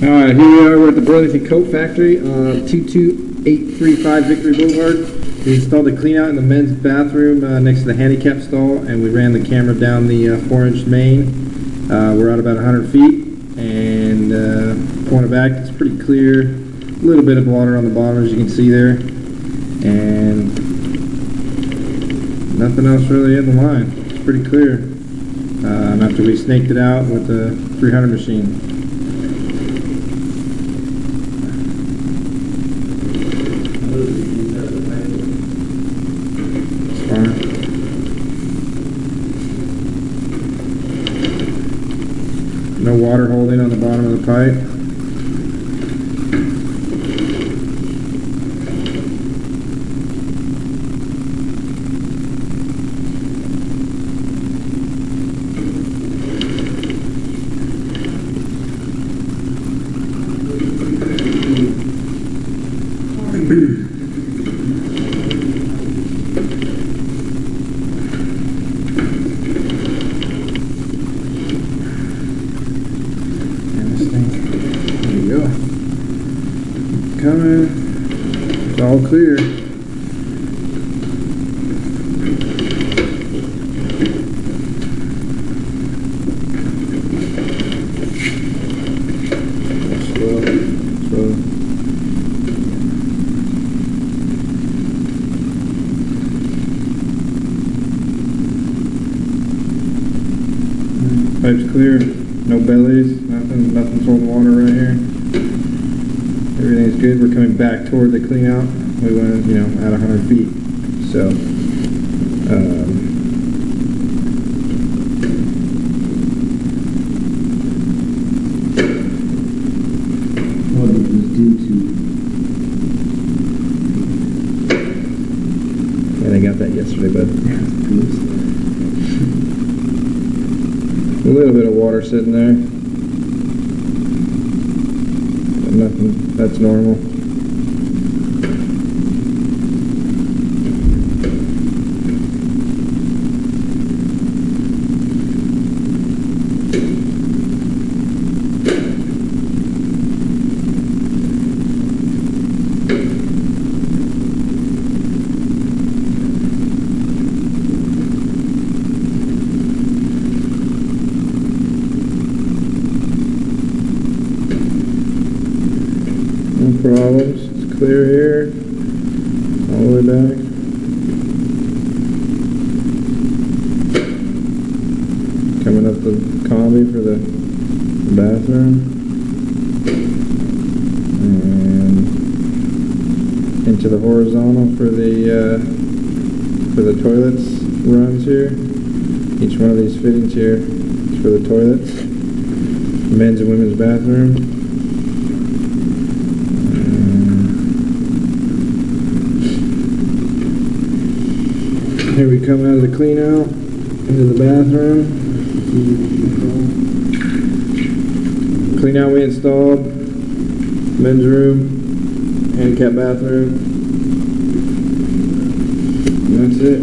Alright, here we are. We're at the Burlington Coat Factory on 22835 Victory Boulevard. We installed a cleanout in the men's bathroom next to the handicap stall, and we ran the camera down the 4-inch main. We're at about 100 feet, and pulling it back, it's pretty clear. A little bit of water on the bottom, as you can see there, and nothing else really in the line. It's pretty clear. After we snaked it out with the 300 machine. No water holding on the bottom of the pipe. Coming. It's all clear. Slow. Pipe's clear. No bellies. Nothing's holding water right here. Everything's good. We're coming back toward the clean out. We went, at 100 feet. So, what it was due to. Yeah, they got that yesterday, bud. A little bit of water sitting there. Nothing, that's normal. No problems. It's clear here, all the way back. Coming up the combi for the bathroom, and into the horizontal for the toilets runs here. Each one of these fittings here is for the toilets, men's and women's bathroom. Here we come out of the clean out into the bathroom. Clean out we installed. Men's room, handicap bathroom. And that's it.